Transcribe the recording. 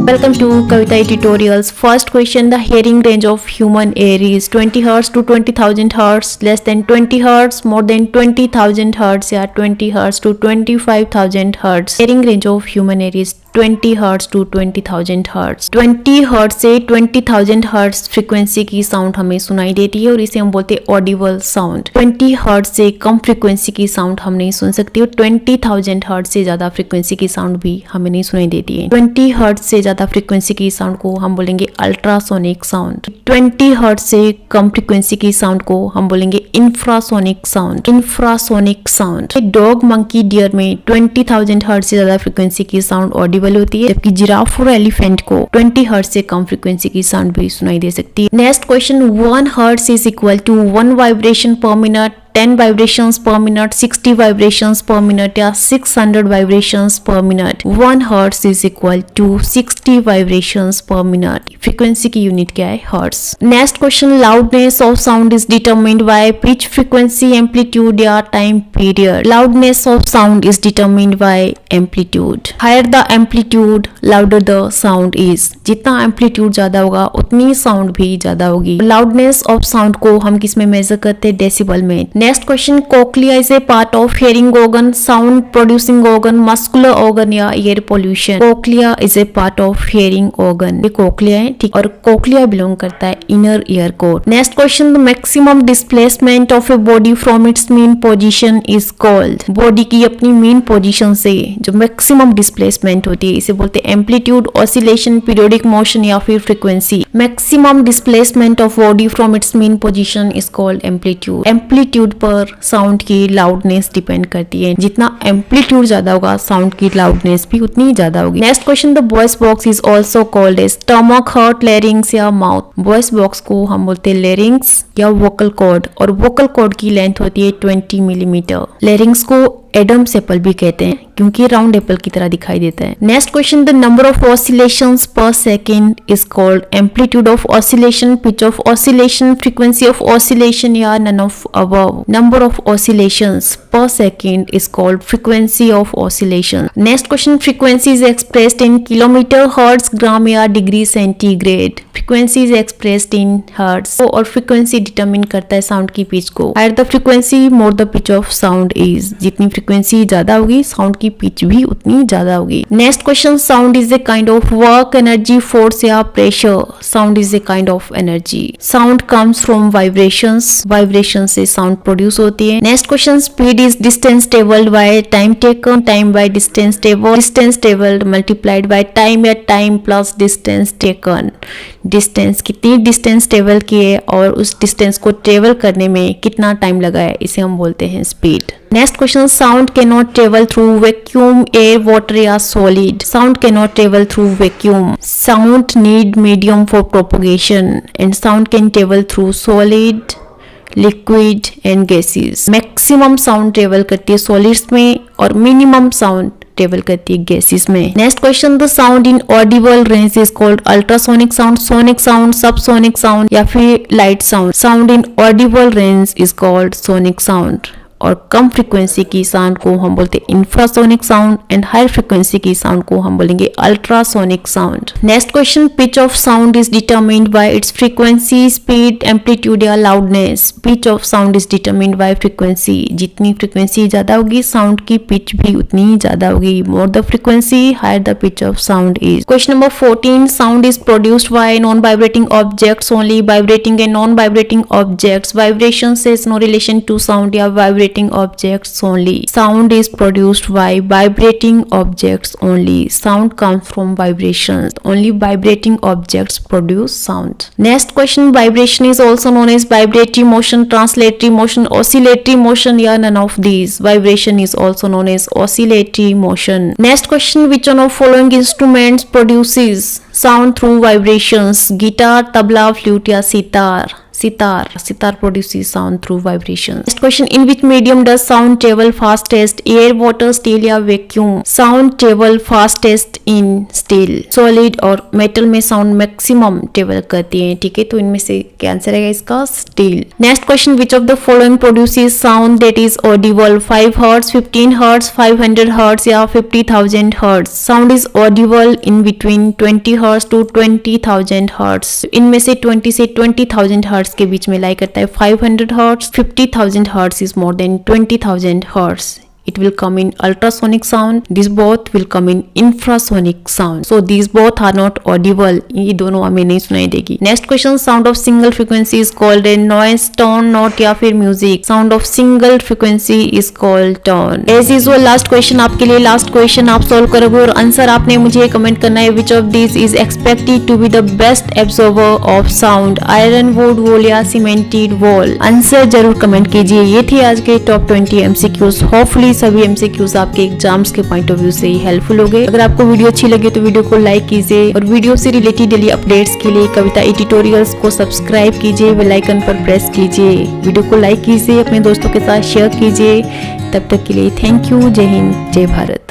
Welcome to Kavita Tutorials. First question, the hearing range of human ear is 20 Hz to 20,000 Hz, less than 20 Hz, more than 20,000 Hz या 20 Hz to 25,000 Hz. Hearing range of human ear is 20 Hz to 20,000 Hz. 20 Hz से 20,000 Hz frequency की sound हमें सुनाई देती है और इसे हम बोलते हैं ऑडिबल साउंड। 20 Hz से कम फ्रीक्वेंसी की साउंड हम नहीं सुन सकते और 20,000 Hz से ज्यादा फ्रीक्वेंसी की साउंड भी हमें नहीं सुनाई देती है। 20 Hz से ज्यादा फ्रीक्वेंसी की साउंड को हम बोलेंगे अल्ट्रासोनिक साउंड। 20 Hz से कम फ्रीक्वेंसी की साउंड को हम बोलेंगे infrasonic sound. Infrasonic sound. Dog, monkey, deer में 20,000 Hz से ज्यादा फ्रीक्वेंसी की साउंड ऑडिबल होती है, जबकि जिराफ और एलिफेंट को 20 Hz से कम फ्रीक्वेंसी की साउंड भी सुनाई दे सकती है। Next question, 1 Hz is equal to 1 vibration per minute, 10 vibrations per minute, 60 vibrations per minute या 600 vibrations per minute। 1 Hz is equal to 60 vibrations per minute। Frequency की यूनिट क्या है? Hertz. Next question, loudness of sound is determined by pitch, frequency, amplitude या time period. Loudness of sound is determined by amplitude. Higher the amplitude louder the sound is. जितना amplitude ज्यादा होगा उतनी sound भी ज्यादा होगी। लाउडनेस ऑफ साउंड को हम किस में मेजर करते हैं? डेसिबल में। Next question, cochlea is a part of hearing organ, sound producing organ, muscular organ या air pollution. Cochlea is a part of hearing organ. ये कोक्लिया है, ठीक, और कोक्लिया बिलोंग करता है inner ear code. Next question, the maximum displacement of a body from its mean position is called. Body की अपनी mean position से जो मैक्सिमम डिस्प्लेसमेंट होती है इसे बोलते हैं एम्पलीट्यूड, ऑसिलेशन, पीरियोडिक मोशन या फिर frequency. Maximum displacement of body from its mean position is called amplitude. Amplitude पर साउंड की लाउडनेस डिपेंड करती है। जितना एम्पलीट्यूड ज्यादा होगा साउंड की लाउडनेस भी उतनी ज्यादा होगी। Next question, the voice box is also called as stomach, heart, larynx या माउथ। वॉइस बॉक्स को हम बोलते हैं लैरिंग्स या वोकल कॉर्ड, और वोकल कॉर्ड की लेंथ होती है 20 मिलीमीटर। लैरिंग्स को एडम्स एप्पल भी कहते हैं क्योंकि राउंड एप्पल की तरह दिखाई देता है। Next question, the number of oscillations per second is called amplitude of oscillation, pitch of oscillation, frequency of oscillation या none of above. Number of oscillations per second is called frequency of oscillation. Next question, frequency is expressed in kilometre, hertz, gram या degree centigrade. Frequency is expressed in hertz और frequency determine करता है sound की pitch को। Higher the frequency more the pitch of sound is. जितनी frequency ज्यादा होगी sound की पिच भी उतनी ज्यादा होगी। Next question, sound is a kind of work, energy, force या pressure. Sound is a kind of energy. Sound comes from vibrations. Vibration से साउंड प्रोड्यूस होती है। Next question, speed is distance travelled by time taken, time by distance travelled, distance travelled multiplied by time या time plus distance taken. Distance, कितनी distance travel की है और उस distance को ट्रेवल करने में कितना टाइम लगा है, इसे हम बोलते हैं speed. Next question, sound can not travel through vacuum, air, water या solid. Sound can not travel through vacuum. Sound need medium for propogation and sound can travel through solid, liquid and gases. Maximum sound travel करती है solids में और minimum sound travel करती है gases में। Next question, the sound in audible range is called ultrasonic sound, sonic sound, subsonic sound या फिर light sound. Sound in audible range is called sonic sound और कम फ्रीक्वेंसी की साउंड को हम बोलते हैं infrasonic sound and high frequency की साउंड को हम बोलेंगे ultrasonic sound. Next question, pitch of sound is determined by its frequency, speed, amplitude या loudness. Pitch of sound is determined by frequency. जितनी फ्रीक्वेंसी ज्यादा होगी साउंड की पिच भी उतनी ज्यादा होगी। More the frequency higher the pitch of sound is. Question number 14, sound is produced by non vibrating objects only. Vibrating and non vibrating objects. Vibration से no relation to sound या vibrating objects only. Sound is produced by vibrating objects only. Sound comes from vibrations. Only vibrating objects produce sound. Next question, vibration is also known as vibratory motion, translatory motion, oscillatory motion या none of these. Vibration is also known as oscillatory motion. Next question, which one of following instruments produces sound through vibrations? Guitar, tabla, flute या sitar. Sitar. Sitar produces sound through vibration. Next question, in which medium does sound travel fastest? Air, water, steel या vacuum? Sound travel fastest in steel. Solid और metal में sound maximum travel करती है, ठीक है, तो इनमें से क्या आंसर है इसका? Steel. Next question, which of the following produces sound that is audible? 5 hertz, 15 hertz, 500 hertz या 50,000 hertz? Sound is audible in between 20 hertz to 20,000 hertz. इनमें से 20 से 20,000 hertz के बीच में लाई करता है 500 hertz. 50,000 hertz is more than 20,000 hertz. It will come in ultrasonic sound. These both will come in infrasonic sound. So these both are not audible. ये दोनों हमें नहीं सुनाई देगी. Next question, sound of single frequency is called a noise, tone, note या फिर music. Sound of single frequency is called tone. As usual, last question आपके लिए, last question आप solve करोगे और आंसर आपने मुझे कमेंट करना है. Which of these is expected to be the best absorber of sound? Iron, wood, wool या cemented wall? आंसर जरूर कमेंट कीजिए. ये थे आज के टॉप 20 MCQs. होपफुली सभी एमसीक्यूज आपके एग्जाम्स के पॉइंट ऑफ व्यू से ही हेल्पफुल हो गए. अगर आपको वीडियो अच्छी लगे तो वीडियो को लाइक कीजिए और वीडियो से रिलेटेड डेली अपडेट्स के लिए कविता ट्यूटोरियल्स को सब्सक्राइब कीजिए, बेल आइकन पर प्रेस कीजिए, वीडियो को लाइक कीजिए, अपने दोस्तों के साथ शेयर कीजिए. तब तक के लिए थैंक यू. जय हिंद, जय भारत.